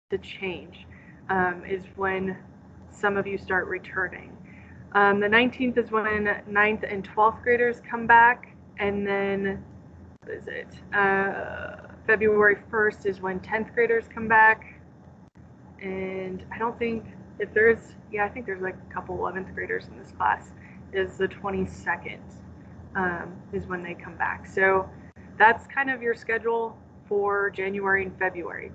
to change is when some of you start returning. The 19th is when 9th and 12th graders come back, and then, what is it? February 1st is when 10th graders come back, and I don't think, if there's, yeah, I think there's like a couple 11th graders in this class, is the 22nd is when they come back. So that's kind of your schedule for January and February.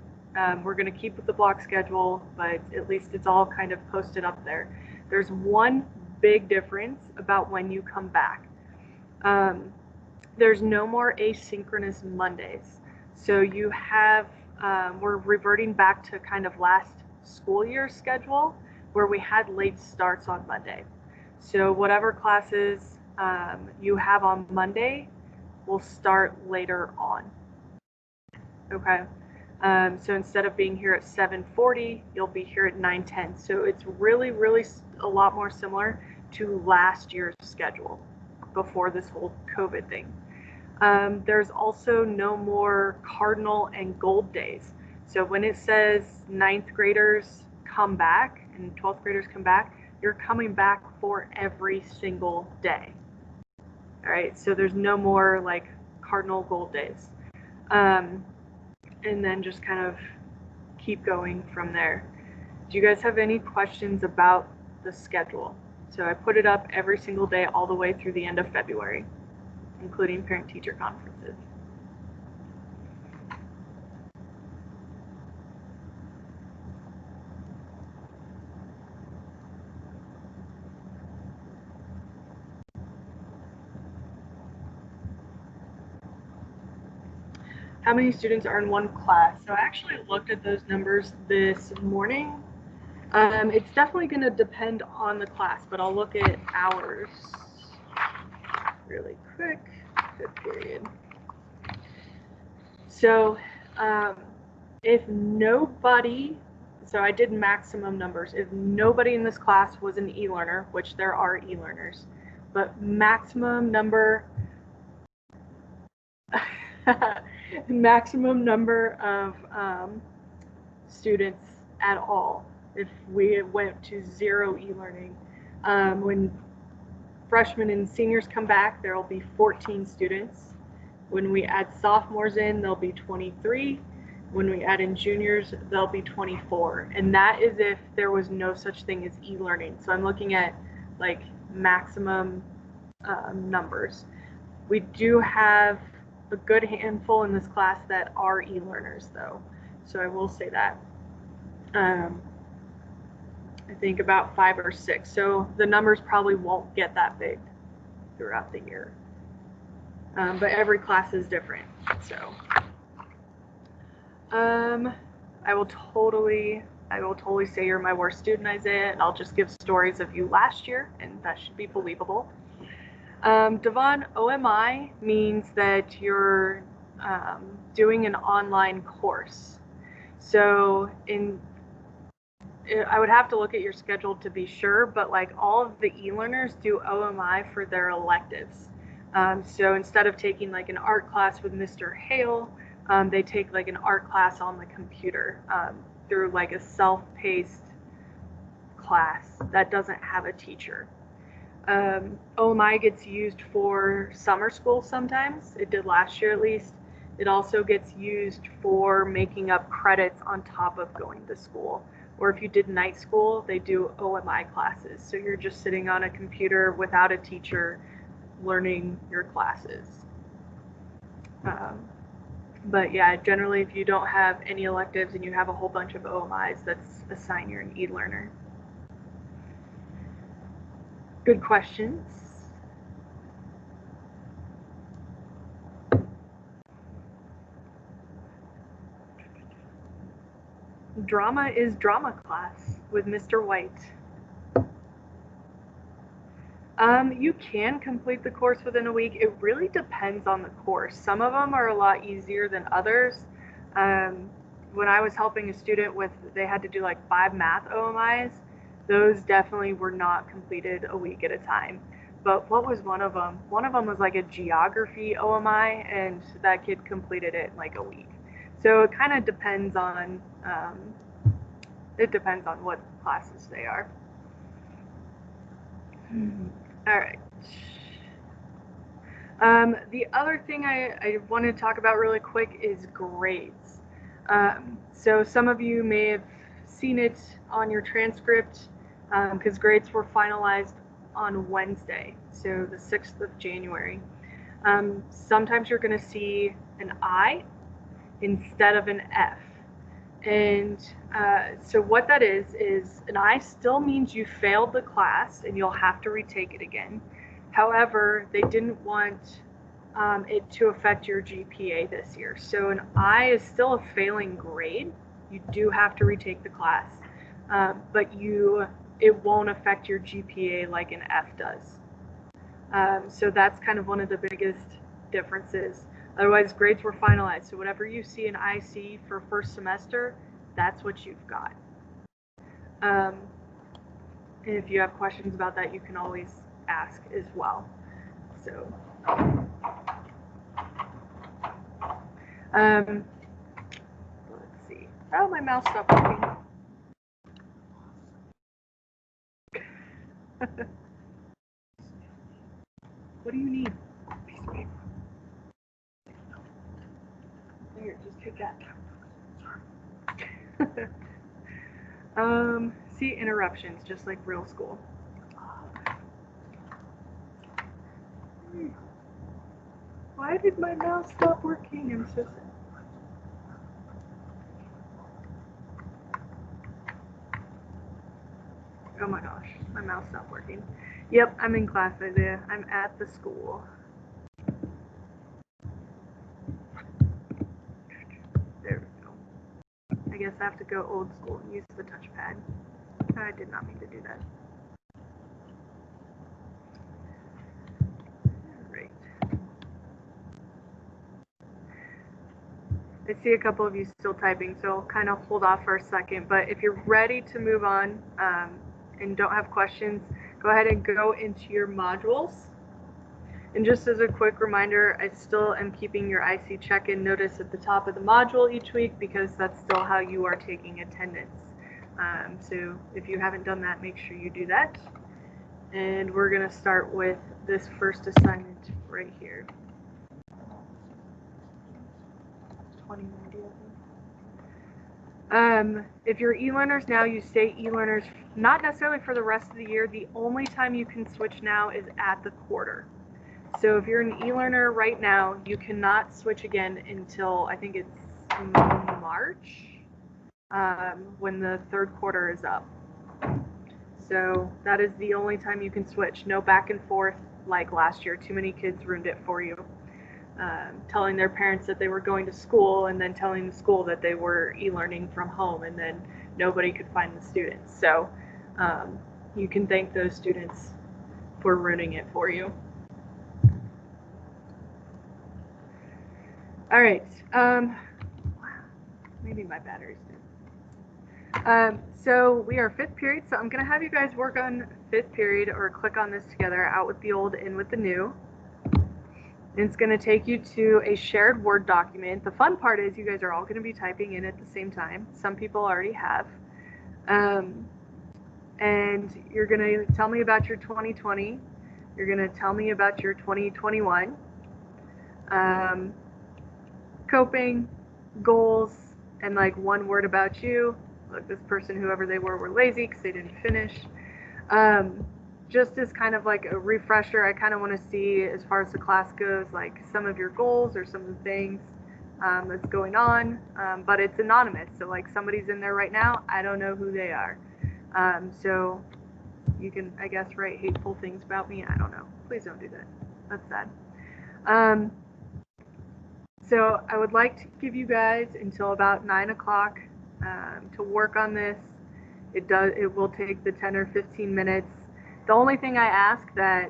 We're going to keep with the block schedule, but at least it's all kind of posted up there. There's one big difference about when you come back. There's no more asynchronous Mondays. So you have, we're reverting back to kind of last school year schedule where we had late starts on Monday. So whatever classes you have on Monday will start later on. Okay. So instead of being here at 7:40, you'll be here at 9:10. So it's really, really a lot more similar to last year's schedule before this whole COVID thing. There's also no more cardinal and gold days. So when it says 9th graders come back and 12th graders come back, you're coming back for every single day. All right, so there's no more like cardinal gold days. And then just kind of keep going from there. Do you guys have any questions about the schedule? So I put it up every single day all the way through the end of February, including parent-teacher conferences. How many students are in one class? So I actually looked at those numbers this morning. It's definitely going to depend on the class, but I'll look at hours really quick. Good period. So if nobody, so I did maximum numbers. If nobody in this class was an e-learner, which there are e-learners, but maximum number maximum number of students at all, if we went to 0 e-learning. When freshmen and seniors come back, there will be 14 students. When we add sophomores in, there'll be 23. When we add in juniors, there'll be 24. And that is if there was no such thing as e-learning. So I'm looking at like maximum numbers. We do have a good handful in this class that are e-learners though. So I will say that. I think about 5 or 6. So the numbers probably won't get that big throughout the year. But every class is different. So I will totally say you're my worst student, Isaiah, and I'll just give stories of you last year, and that should be believable. Devon, OMI means that you're doing an online course. So I would have to look at your schedule to be sure, but like all of the e-learners do OMI for their electives. So instead of taking like an art class with Mr. Hale, they take like an art class on the computer through like a self-paced class that doesn't have a teacher. OMI gets used for summer school sometimes. It did last year at least. It also gets used for making up credits on top of going to school. Or if you did night school, they do OMI classes. So you're just sitting on a computer without a teacher learning your classes. But yeah, generally if you don't have any electives and you have a whole bunch of OMIs, that's a sign you're an e-learner. Good questions. Drama is drama class with Mr. White. You can complete the course within a week. It really depends on the course. Some of them are a lot easier than others. When I was helping a student with, they had to do like 5 math OMIs. Those definitely were not completed a week at a time. But what was one of them? One of them was like a geography OMI, and that kid completed it in like a week. So it kind of depends on It depends on what classes they are. All right. The other thing I want to talk about really quick is grades. So some of you may have seen it on your transcript because grades were finalized on Wednesday, so the 6th of January. Sometimes you're going to see an I instead of an F. And so what that is an I still means you failed the class and you'll have to retake it again. However, they didn't want it to affect your GPA this year. So an I is still a failing grade. You do have to retake the class, but it won't affect your GPA like an F does. So that's kind of one of the biggest differences. Otherwise, grades were finalized. So whatever you see in IC for first semester, that's what you've got. And if you have questions about that, you can always ask as well. So, let's see. Oh, my mouse stopped working. What do you need? Piece of paper. Here, just take that. See, interruptions, just like real school. Why did my mouse stop working? I'm so sad. Oh my gosh, my mouse stopped working. Yep, I'm in class, Isaiah. I'm at the school. There we go. I guess I have to go old school and use the touchpad. I did not mean to do that. Alright. I see a couple of you still typing, so I'll kind of hold off for a second. But if you're ready to move on and don't have questions, go ahead and go into your modules. And just as a quick reminder, I still am keeping your IC check-in notice at the top of the module each week because that's still how you are taking attendance. So if you haven't done that, make sure you do that. And we're going to start with this first assignment right here. 2090, I think. If you're e-learners now, you stay e-learners not necessarily for the rest of the year. The only time you can switch now is at the quarter. So if you're an e-learner right now, you cannot switch again until I think it's March, when the third quarter is up. So that is the only time you can switch. No back and forth like last year. Too many kids ruined it for you. Telling their parents that they were going to school and then telling the school that they were e-learning from home, and then nobody could find the students. So you can thank those students for ruining it for you. All right, maybe my battery's dead. So we are 5th period, so I'm gonna have you guys work on 5th period or click on this together, out with the old, in with the new. And it's gonna take you to a shared Word document. The fun part is you guys are all gonna be typing in at the same time. Some people already have. And you're gonna tell me about your 2020. You're gonna tell me about your 2021. Coping, goals, and like one word about you. Like this person, whoever they were lazy because they didn't finish. Just as kind of like a refresher, I kind of want to see, as far as the class goes, like some of your goals or some of the things that's going on, but it's anonymous. So like somebody's in there right now, I don't know who they are. So you can, I guess, write hateful things about me. I don't know. Please don't do that. That's sad. So I would like to give you guys until about 9 o'clock to work on this. It will take the 10 or 15 minutes. The only thing I ask that,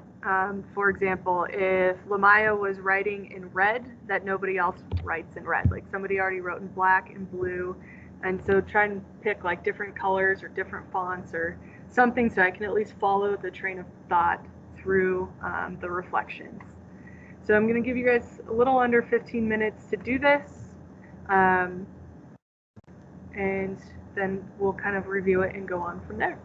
for example, if Lamaya was writing in red, that nobody else writes in red. Like somebody already wrote in black and blue. And so try and pick like different colors or different fonts or something so I can at least follow the train of thought through the reflections. So I'm going to give you guys a little under 15 minutes to do this. And then we'll kind of review it and go on from there.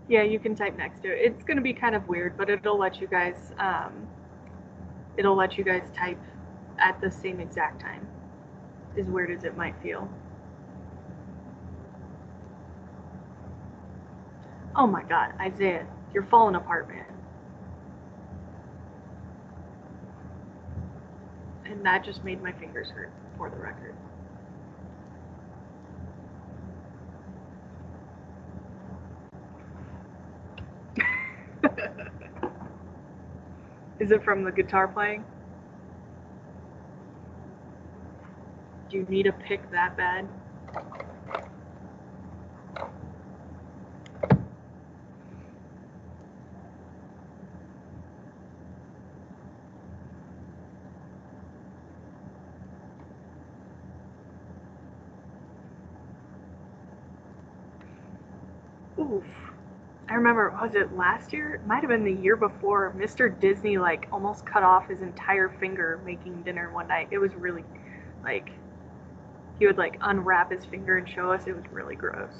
Yeah, you can type next to it. It's going to be kind of weird, but it'll let you guys type at the same exact time, as weird as it might feel. Oh my God, Isaiah, you're falling apart, man. And that just made my fingers hurt, for the record. Is it from the guitar playing? Do you need a pick that bad? Oof. I remember, was it last year? It might have been the year before. Mr. Disney like almost cut off his entire finger making dinner one night. It was really like he would like unwrap his finger and show us. It was really gross.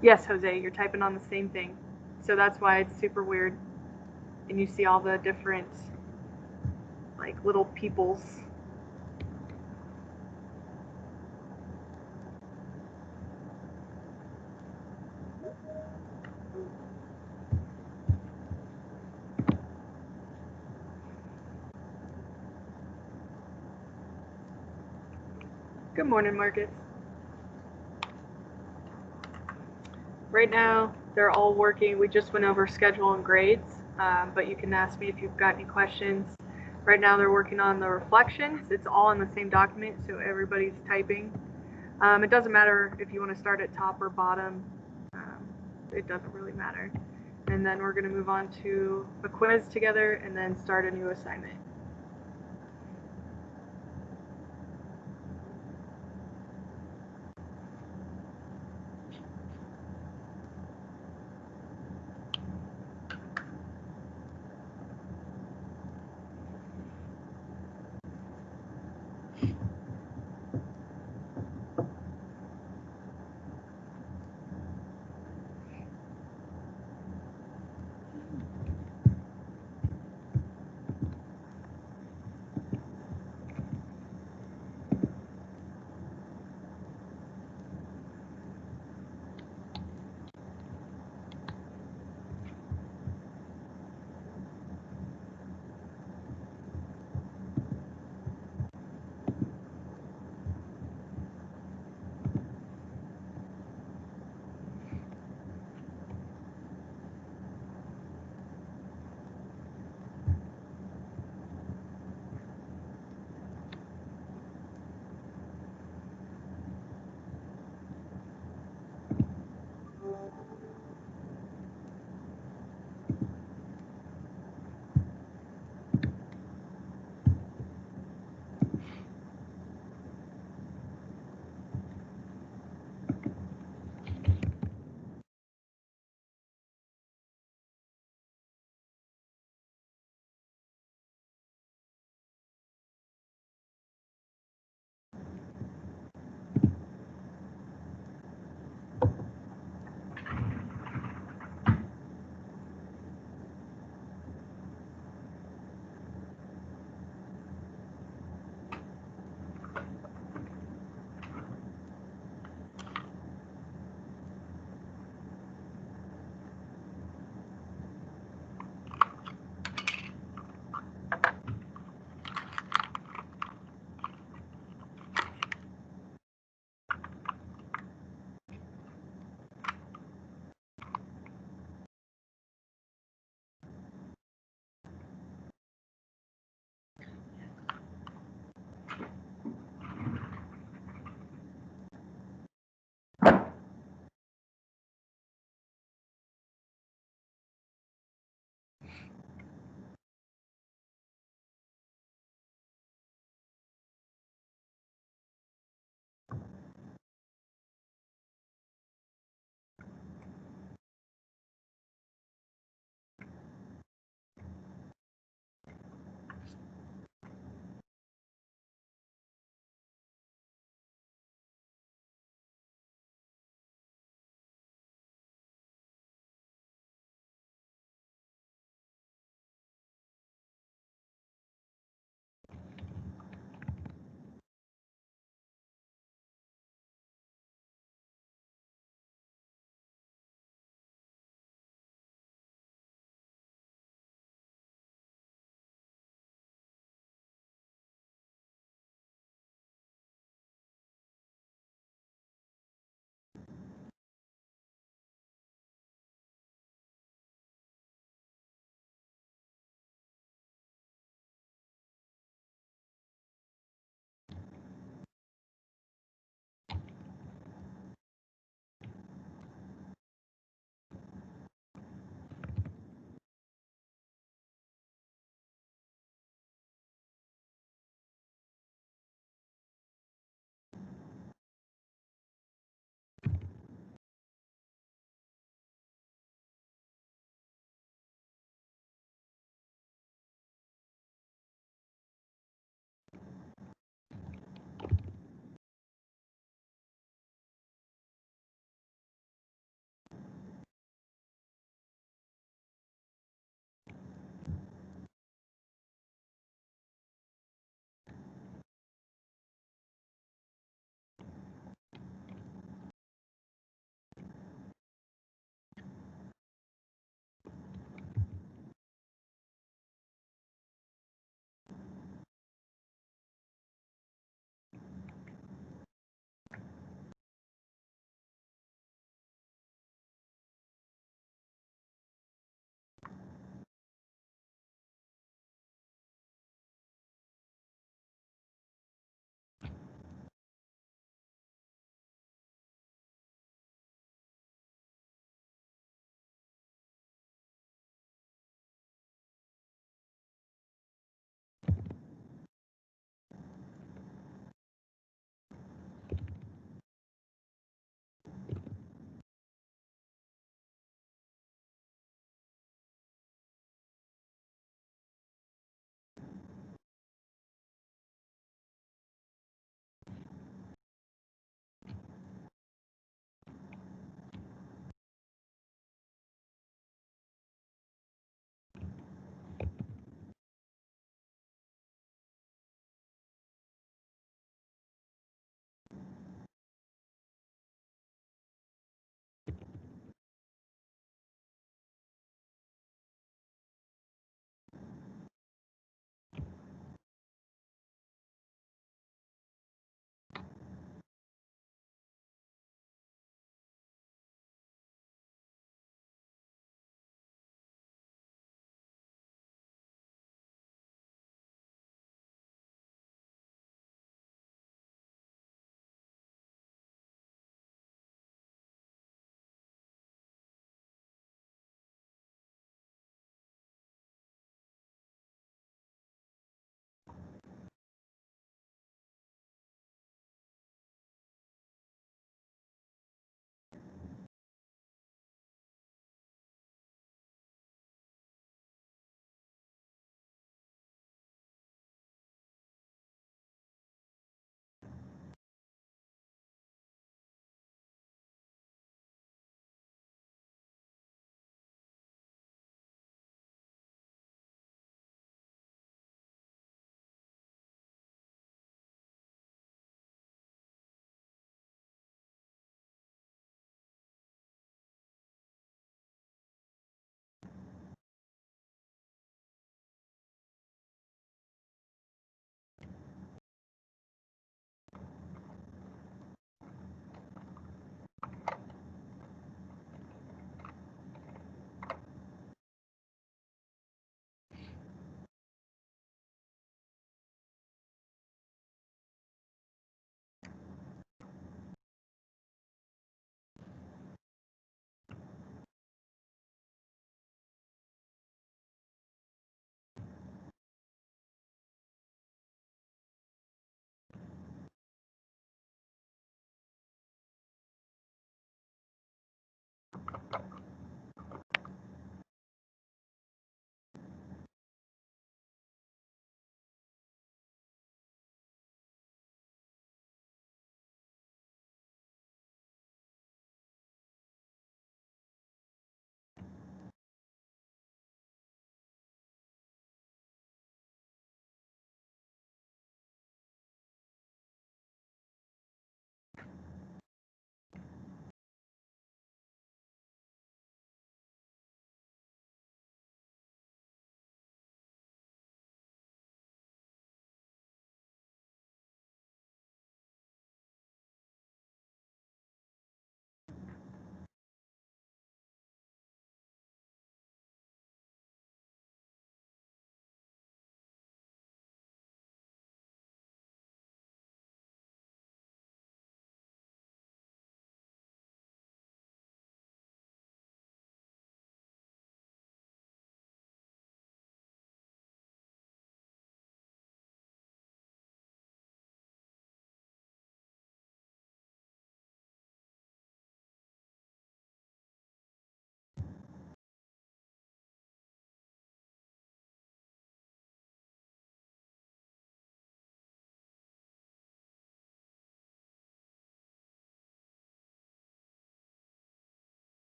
Yes, Jose, you're typing on the same thing. So that's why it's super weird. And you see all the different like little peoples. Good morning, Marcus. Right now, they're all working. We just went over schedule and grades, but you can ask me if you've got any questions. Right now, they're working on the reflections. It's all in the same document, so everybody's typing. It doesn't matter if you want to start at top or bottom. It doesn't really matter. And then we're going to move on to a quiz together and then start a new assignment.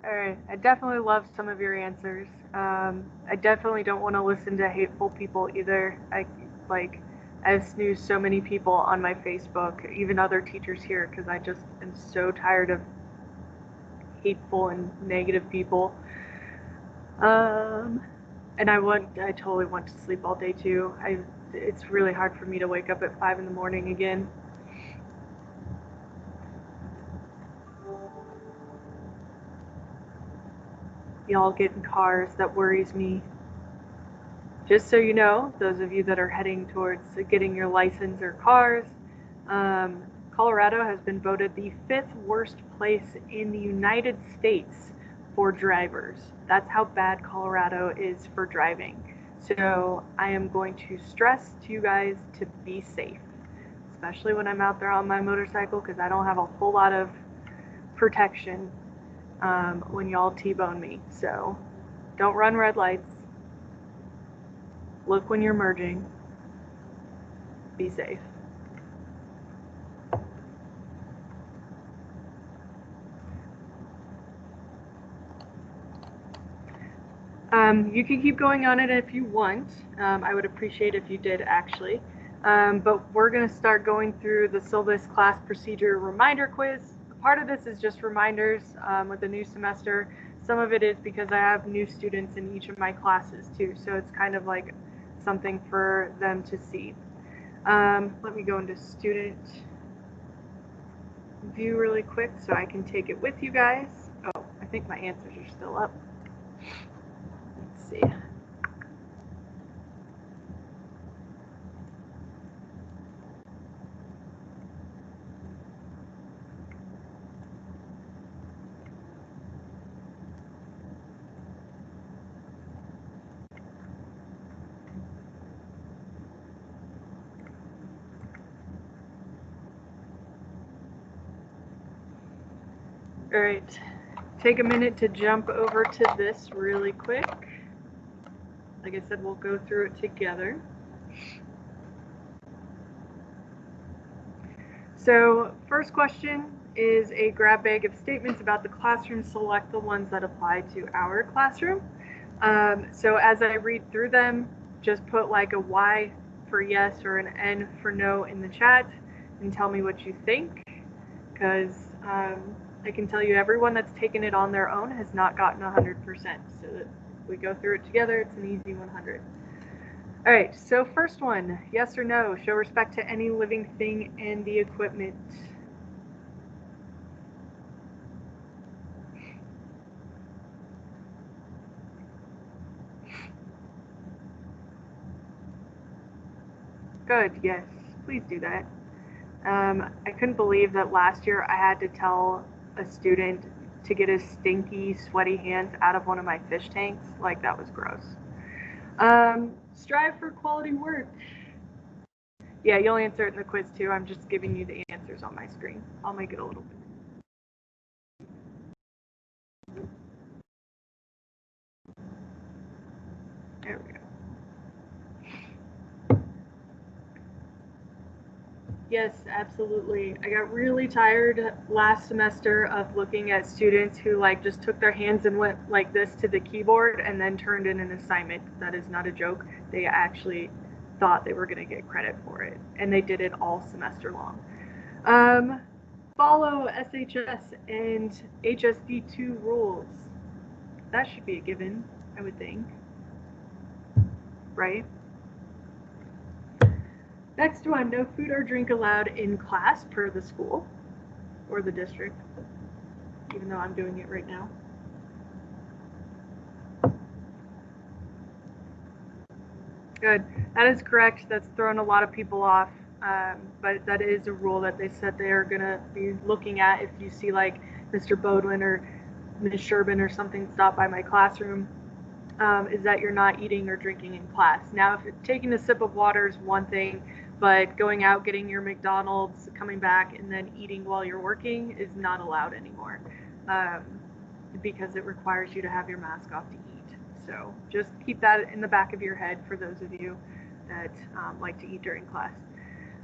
All right, I definitely love some of your answers. I definitely don't want to listen to hateful people either. I've snoozed so many people on my Facebook, even other teachers here, because I just am so tired of hateful and negative people. And I totally want to sleep all day too. It's really hard for me to wake up at 5 in the morning again. Y'all get in cars, that worries me. Just so you know, those of you that are heading towards getting your license or cars, Colorado has been voted the 5th worst place in the United States for drivers. That's how bad Colorado is for driving. So I am going to stress to you guys to be safe, especially when I'm out there on my motorcycle, because I don't have a whole lot of protection when y'all T-bone me. So don't run red lights. Look when you're merging. Be safe. You can keep going on it if you want. I would appreciate if you did, actually. But we're going to start going through the syllabus class procedure reminder quiz. Part of this is just reminders with the new semester. Some of it is because I have new students in each of my classes too, so it's kind of like something for them to see. Let me go into student view really quick so I can take it with you guys. Oh, I think my answers are still up. Let's see. All right, take a minute to jump over to this really quick. Like I said, we'll go through it together. So first question is a grab bag of statements about the classroom. Select the ones that apply to our classroom. So as I read through them, just put like a Y for yes or an N for no in the chat and tell me what you think, because I can tell you everyone that's taken it on their own has not gotten 100%. So that if we go through it together, it's an easy 100. All right, so first one, yes or no, show respect to any living thing and the equipment. Good, yes, please do that. I couldn't believe that last year I had to tell a student to get his stinky, sweaty hands out of one of my fish tanks. Like, that was gross. Strive for quality work. Yeah, you'll answer it in the quiz too. I'm just giving you the answers on my screen. I'll make it a little bit. There we go. Yes, absolutely. I got really tired last semester of looking at students who like just took their hands and went like this to the keyboard and then turned in an assignment. That is not a joke. They actually thought they were going to get credit for it, and they did it all semester long. Follow SHS and HSD2 rules. That should be a given, I would think. Right? Next one, no food or drink allowed in class per the school or the district, even though I'm doing it right now. Good. That is correct. That's thrown a lot of people off, but that is a rule that they said they are going to be looking at. If you see like Mr. Bodwin or Ms. Sherbin or something stop by my classroom, is that you're not eating or drinking in class. Now, if taking a sip of water is one thing, but going out, getting your McDonald's, coming back, and then eating while you're working is not allowed anymore, because it requires you to have your mask off to eat. So just keep that in the back of your head for those of you that like to eat during class.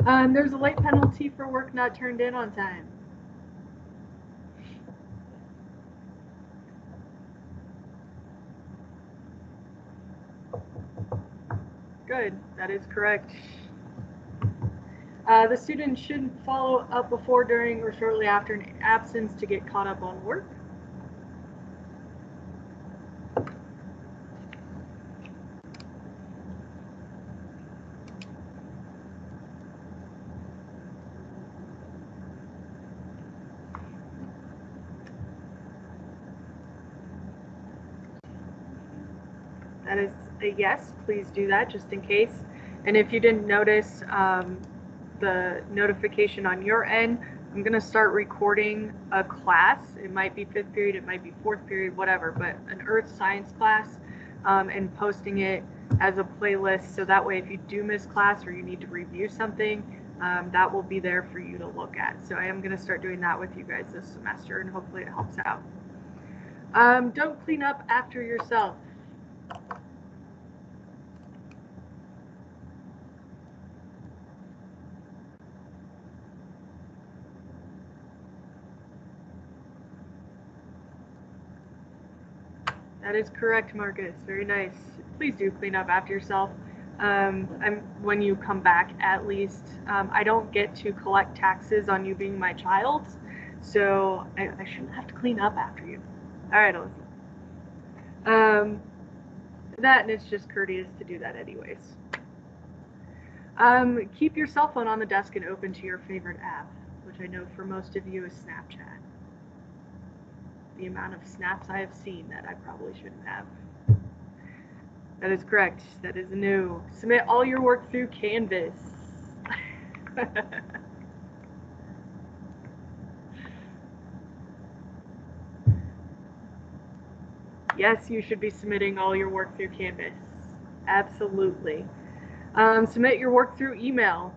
There's a late penalty for work not turned in on time. Good. That is correct. The student shouldn't follow up before, during, or shortly after an absence to get caught up on work. That is a yes. Please do that just in case. And if you didn't notice the notification on your end, I'm going to start recording a class. It might be 5th period, it might be 4th period, whatever, but an earth science class, and posting it as a playlist. So that way, if you do miss class or you need to review something, that will be there for you to look at. So I am going to start doing that with you guys this semester, and hopefully it helps out. Don't clean up after yourself. That is correct, Marcus. Very nice. Please do clean up after yourself. When you come back, at least. I don't get to collect taxes on you being my child, so I shouldn't have to clean up after you. All right, Alyssa. That, and it's just courteous to do that anyways. Keep your cell phone on the desk and open to your favorite app, which I know for most of you is Snapchat. The amount of snaps I have seen that I probably shouldn't have. That is correct. That is new. Submit all your work through Canvas. Yes, you should be submitting all your work through Canvas. Absolutely. Submit your work through email.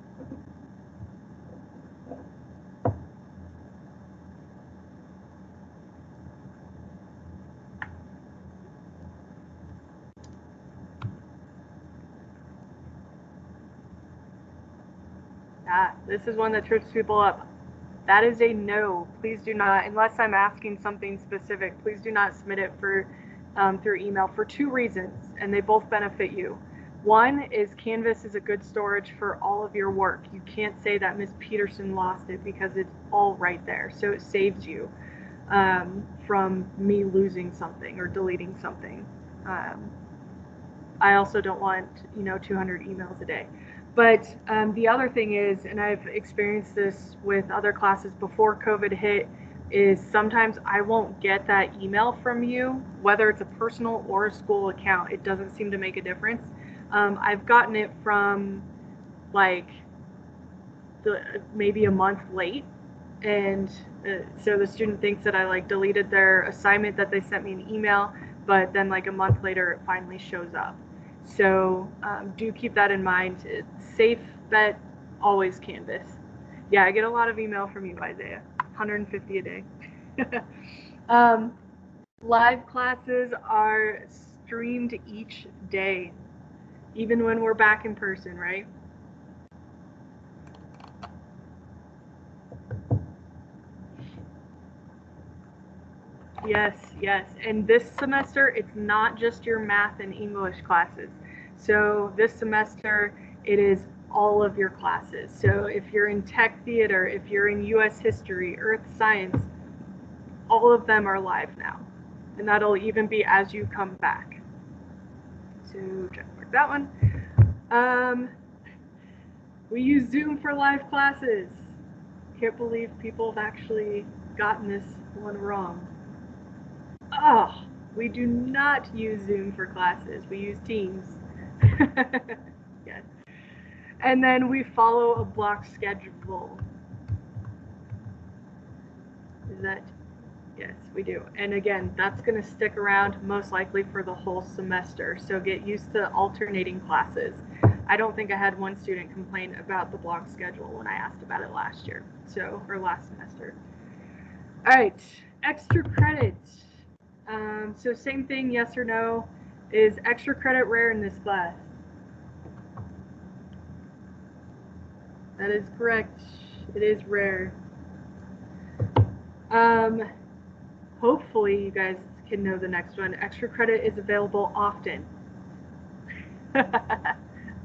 This is one that trips people up. That is a no. Please do not, unless I'm asking something specific, please do not submit it for through email for 2 reasons, and they both benefit you. One is Canvas is a good storage for all of your work. You can't say that Miss Peterson lost it because it's all right there. So it saves you from me losing something or deleting something. I also don't want 200 emails a day. But the other thing is, and I've experienced this with other classes before COVID hit, is sometimes I won't get that email from you, whether it's a personal or a school account. It doesn't seem to make a difference. I've gotten it from like maybe a month late, and so the student thinks that I like deleted their assignment that they sent me an email, but then like a month later it finally shows up. So do keep that in mind. Safe bet, always Canvas. Yeah, I get a lot of email from you, Isaiah. 150 a day. Live classes are streamed each day, even when we're back in person, right? Yes, yes. And this semester, it's not just your math and English classes. So this semester, it is all of your classes. So if you're in tech theater, if you're in US history, earth science, all of them are live now. And that'll even be as you come back. So check mark that one. We use Zoom for live classes. Can't believe people have actually gotten this one wrong. Oh, we do not use Zoom for classes. We use Teams. Yes. And then we follow a block schedule. Is that? Yes, we do. And again, that's going to stick around most likely for the whole semester. So get used to alternating classes. I don't think I had one student complain about the block schedule when I asked about it last year. Or last semester. All right, extra credit. So same thing, yes or no. Is extra credit rare in this class? That is correct. It is rare. Hopefully you guys can know the next one. Extra credit is available often.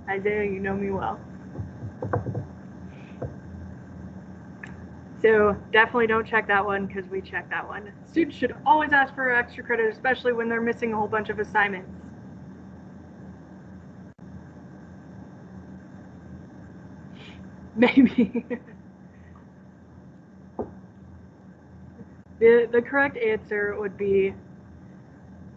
Isaiah, you know me well. So definitely don't check that one because we check that one. Students should always ask for extra credit, especially when they're missing a whole bunch of assignments. Maybe. The correct answer would be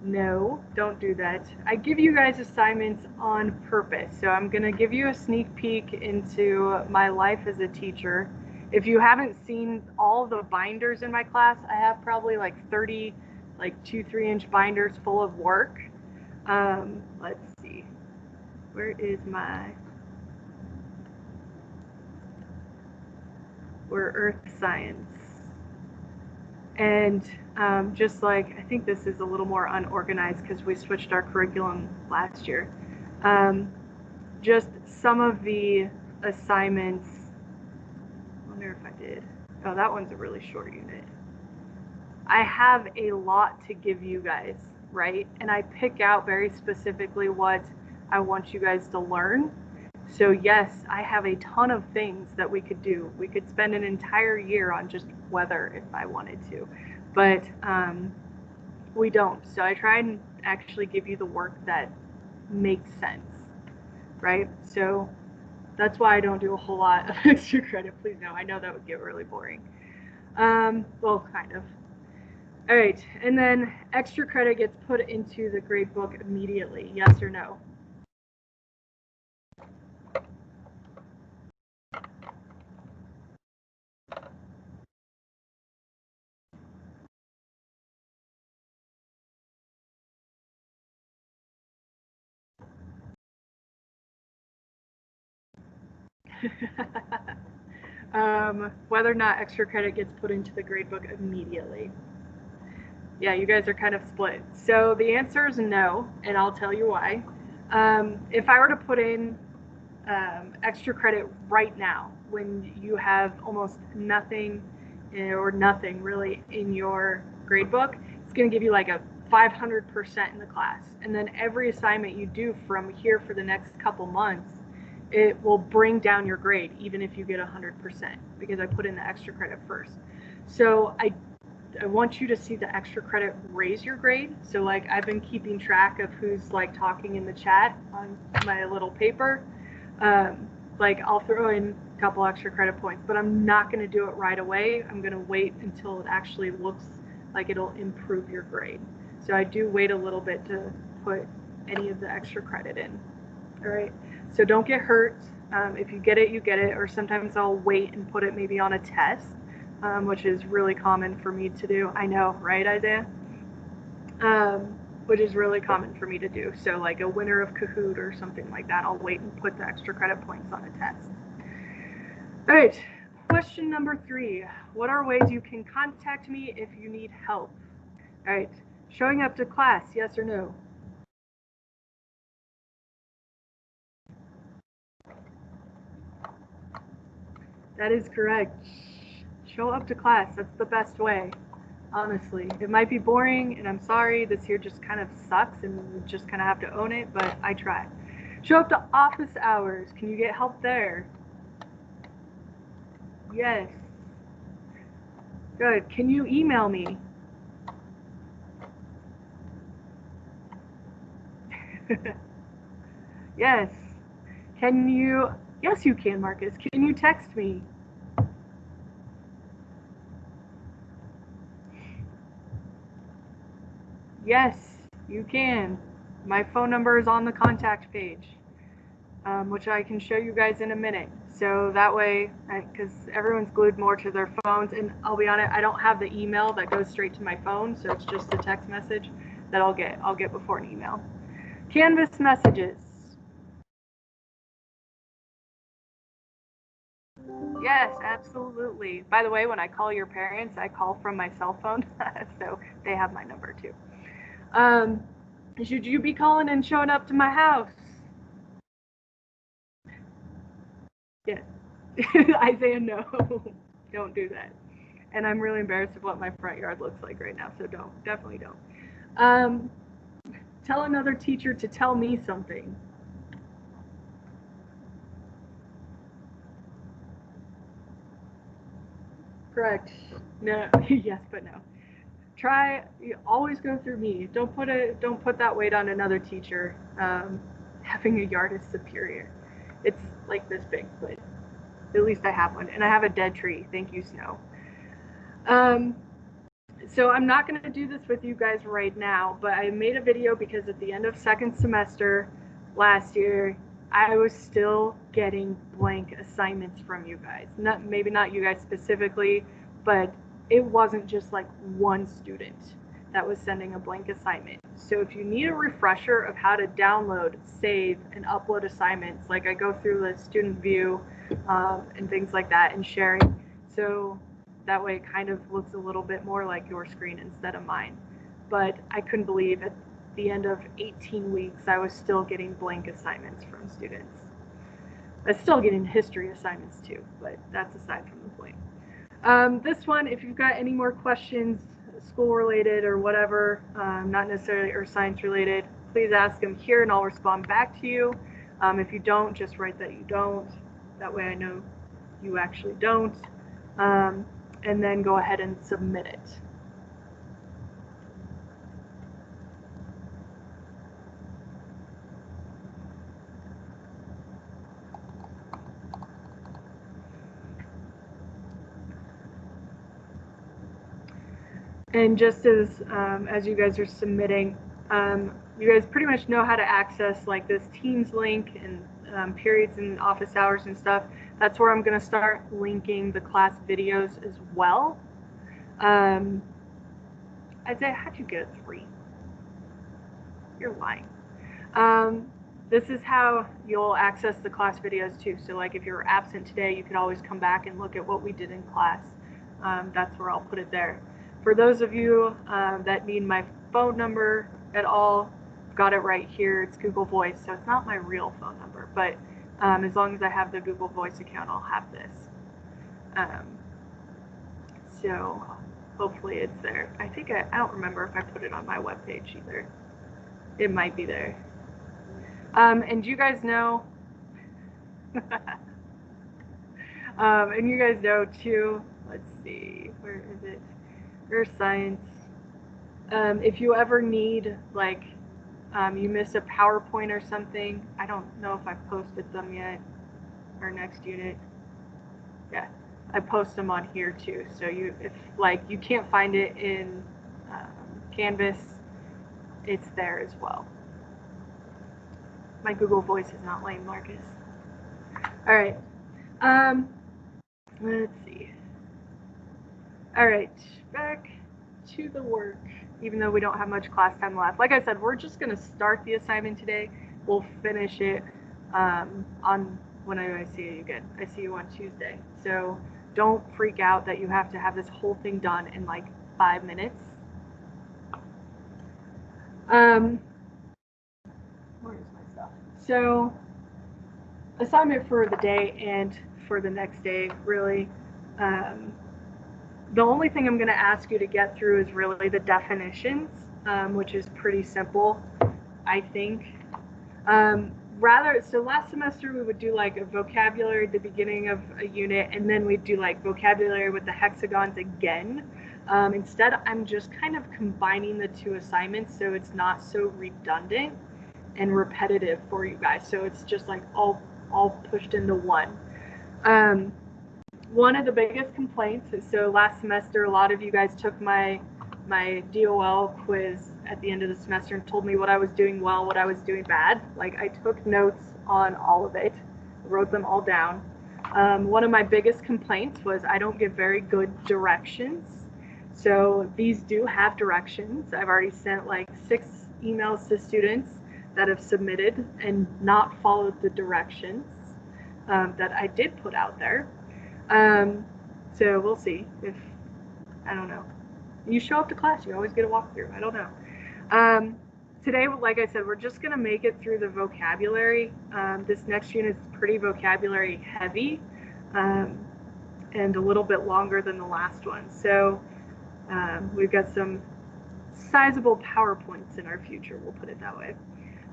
no, don't do that. I give you guys assignments on purpose. So I'm going to give you a sneak peek into my life as a teacher. If you haven't seen all the binders in my class, I have probably like 30 like 2-3-inch binders full of work. Let's see. Where is my... We're Earth Science. And just like, I think this is a little more unorganized because we switched our curriculum last year. Just some of the assignments, I wonder if I did. Oh, that one's a really short unit. I have a lot to give you guys, right? And I pick out very specifically what I want you guys to learn. So yes, I have a ton of things that we could do. We could spend an entire year on just weather if I wanted to, but we don't. So I try and actually give you the work that makes sense, right? So that's why I don't do a whole lot of extra credit. Please no, I know that would get really boring. Well, kind of. All right, and then extra credit gets put into the grade book immediately, yes or no? Whether or not extra credit gets put into the gradebook immediately. Yeah, you guys are kind of split. So the answer is no, and I'll tell you why. If I were to put in extra credit right now, when you have almost nothing or nothing really in your gradebook, it's going to give you like a 500% in the class. And then every assignment you do from here for the next couple months, it will bring down your grade even if you get 100% because I put in the extra credit first. So I want you to see the extra credit raise your grade. So like I've been keeping track of who's like talking in the chat on my little paper. Like I'll throw in a couple extra credit points, but I'm not going to do it right away. I'm going to wait until it actually looks like it'll improve your grade. So I do wait a little bit to put any of the extra credit in. All right. So don't get hurt. If you get it, you get it. Or sometimes I'll wait and put it maybe on a test, which is really common for me to do. I know, right, Isaiah? Which is really common for me to do. So like a winner of Kahoot or something like that, I'll wait and put the extra credit points on a test. All right. Question number 3. What are ways you can contact me if you need help? All right. Showing up to class, yes or no? That is correct. Show up to class. That's the best way, honestly. It might be boring, and I'm sorry. This year just kind of sucks, and we just kind of have to own it, but I try. Show up to office hours. Can you get help there? Yes. Good. Can you email me? Yes. Can you? Yes, you can, Marcus. Can you text me? Yes, you can. My phone number is on the contact page, which I can show you guys in a minute. So that way, because everyone's glued more to their phones, and I'll be honest, I don't have the email that goes straight to my phone, so it's just a text message that I'll get before an email. Canvas messages. Yes, absolutely. By the way, when I call your parents, I call from my cell phone, so they have my number too. Should you be calling and showing up to my house? Yes. Isaiah, no. Don't do that. And I'm really embarrassed of what my front yard looks like right now, so don't. Definitely don't. Tell another teacher to tell me something. Correct. No, yes, but no. You always go through me. Don't put that weight on another teacher. Having a yard is superior. It's like this big, but at least I have one, and I have a dead tree. Thank you, snow. Um, so I'm not going to do this with you guys right now, but I made a video because at the end of second semester last year, I was still getting blank assignments from you guys. Maybe not you guys specifically, but it wasn't just like one student that was sending a blank assignment. So if you need a refresher of how to download, save, and upload assignments, like I go through the student view and things like that and sharing, so that way it kind of looks a little bit more like your screen instead of mine. But I couldn't believe at the end of 18 weeks I was still getting blank assignments from students. I was still getting history assignments too, but that's aside from the point. This one, if you've got any more questions, school related or whatever, not necessarily or science related, please ask them here and I'll respond back to you. If you don't, just write that you don't. That way I know you actually don't. And then go ahead and submit it. And just as you guys are submitting, you guys pretty much know how to access like this Teams link and periods and office hours and stuff. That's where I'm going to start linking the class videos as well. Isaiah, how'd you get a 3? You're lying. This is how you'll access the class videos too. So like if you're absent today, you could always come back and look at what we did in class. That's where I'll put it there. For those of you that need my phone number at all, I've got it right here. It's Google Voice, so it's not my real phone number, but as long as I have the Google Voice account, I'll have this. So hopefully it's there. I think I don't remember if I put it on my webpage either. It might be there. And you guys know, and you guys know too, let's see, where is it? Earth Science. If you ever need, like, you miss a PowerPoint or something, I don't know if I've posted them yet, our next unit. Yeah, I post them on here too. So if like you can't find it in Canvas, it's there as well. My Google Voice is not lame, Marcus. All right. Let's see. All right, back to the work, even though we don't have much class time left. Like I said, we're just going to start the assignment today. We'll finish it on, when I see you again? I see you on Tuesday. So don't freak out that you have to have this whole thing done in like 5 minutes. Where is my stuff? So assignment for the day and for the next day, really. The only thing I'm going to ask you to get through is really the definitions, which is pretty simple, I think. So last semester we would do like a vocabulary at the beginning of a unit, and then we'd do like vocabulary with the hexagons again. Instead, I'm just kind of combining the two assignments so it's not so redundant and repetitive for you guys. So it's just like all pushed into one. One of the biggest complaints is, so last semester, a lot of you guys took my DOL quiz at the end of the semester and told me what I was doing well, what I was doing bad. Like, I took notes on all of it, wrote them all down. One of my biggest complaints was I don't give very good directions. So these do have directions. I've already sent like 6 emails to students that have submitted and not followed the directions that I did put out there. So we'll see if, I don't know. You show up to class, you always get a walkthrough. I don't know. Today, like I said, we're just going to make it through the vocabulary. This next unit is pretty vocabulary heavy and a little bit longer than the last one. So we've got some sizable PowerPoints in our future, we'll put it that way.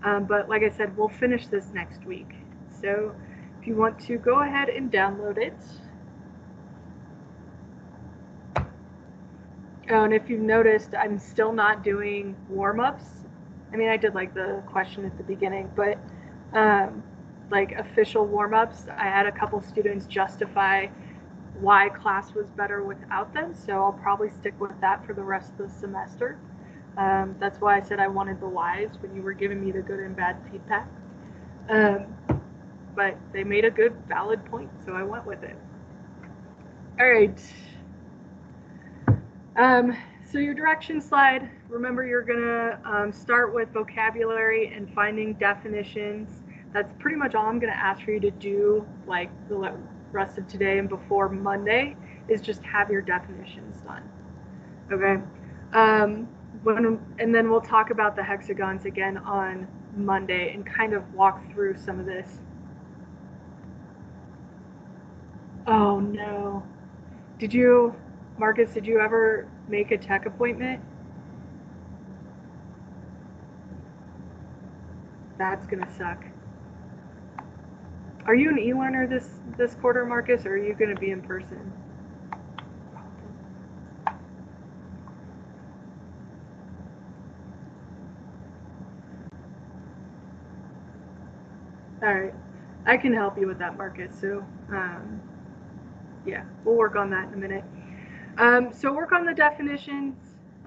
But like I said, we'll finish this next week. So if you want to go ahead and download it. Oh, and if you've noticed, I'm still not doing warm-ups. I mean, I did like the question at the beginning, but like official warm-ups, I had a couple students justify why class was better without them, so I'll probably stick with that for the rest of the semester. That's why I said I wanted the whys when you were giving me the good and bad feedback. But they made a good, valid point, so I went with it. All right. So your direction slide, remember you're gonna start with vocabulary and finding definitions. That's pretty much all I'm gonna ask for you to do, like the rest of today and before Monday, is just have your definitions done. Okay. And then we'll talk about the hexagons again on Monday and kind of walk through some of this. Oh no. Marcus, did you ever make a tech appointment? That's gonna suck. Are you an e-learner this quarter, Marcus, or are you gonna be in person? All right, I can help you with that, Marcus. So, yeah, we'll work on that in a minute. So work on the definitions.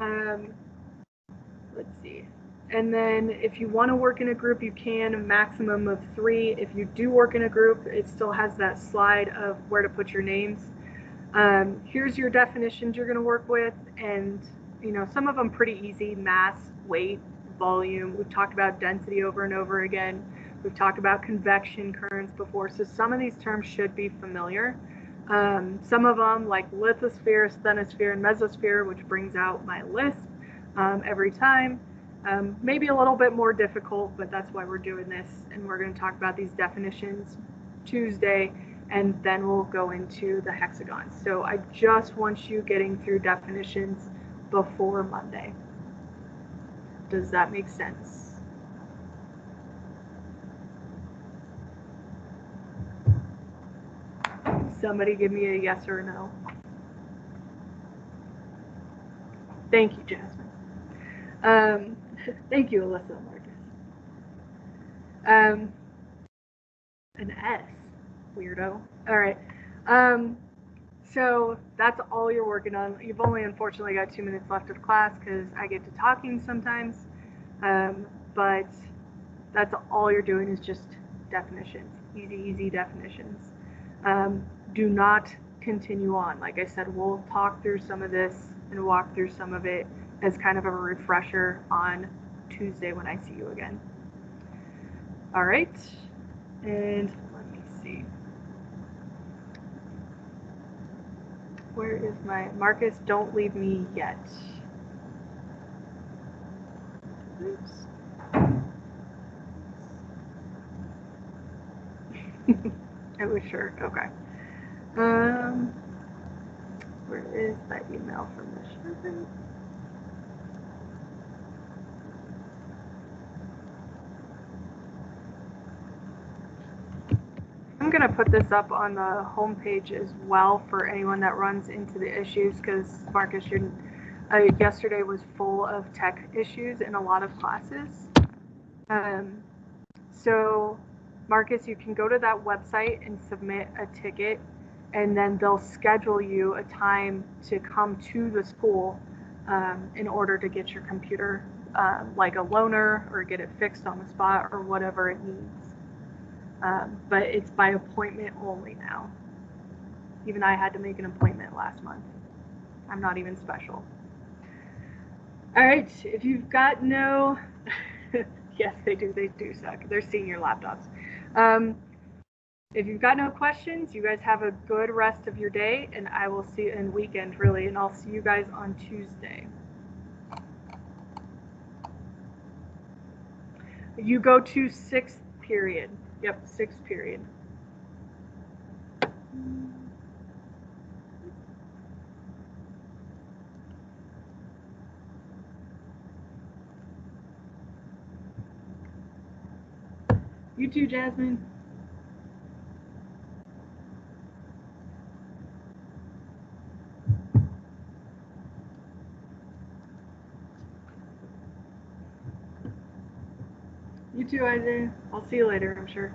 Let's see. And then if you want to work in a group, you can, a maximum of 3. If you do work in a group, it still has that slide of where to put your names. Here's your definitions you're going to work with, and some of them pretty easy: mass, weight, volume. We've talked about density over and over again. We've talked about convection currents before, so some of these terms should be familiar. Some of them, like lithosphere, asthenosphere, and mesosphere, which brings out my list every time. Maybe a little bit more difficult, but that's why we're doing this, and we're going to talk about these definitions Tuesday, and then we'll go into the hexagons. So I just want you getting through definitions before Monday. Does that make sense? Somebody give me a yes or a no. Thank you, Jasmine. Thank you, Alyssa and Marcus. An S, weirdo. All right. So that's all you're working on. You've only unfortunately got 2 minutes left of class because I get to talking sometimes. But that's all you're doing is just definitions, easy definitions. Do not continue on. Like I said, we'll talk through some of this and walk through some of it as kind of a refresher on Tuesday when I see you again. All right, and let me see. Where is my Marcus? Don't leave me yet. Oops. I was sure. Okay. Where is that email from the Sherman? I'm going to put this up on the homepage as well for anyone that runs into the issues, because Marcus, yesterday was full of tech issues in a lot of classes. So Marcus, you can go to that website and submit a ticket, and then they'll schedule you a time to come to the school in order to get your computer, like a loaner, or get it fixed on the spot, or whatever it needs. But it's by appointment only now. Even I had to make an appointment last month. I'm not even special. All right, if you've got no, yes, they do suck. They're senior laptops. If you've got no questions, you guys have a good rest of your day, and I will see you in weekend, really, and I'll see you guys on Tuesday. You go to 6th period. Yep, 6th period. You too, Jasmine. too, Isaiah. I'll see you later, I'm sure.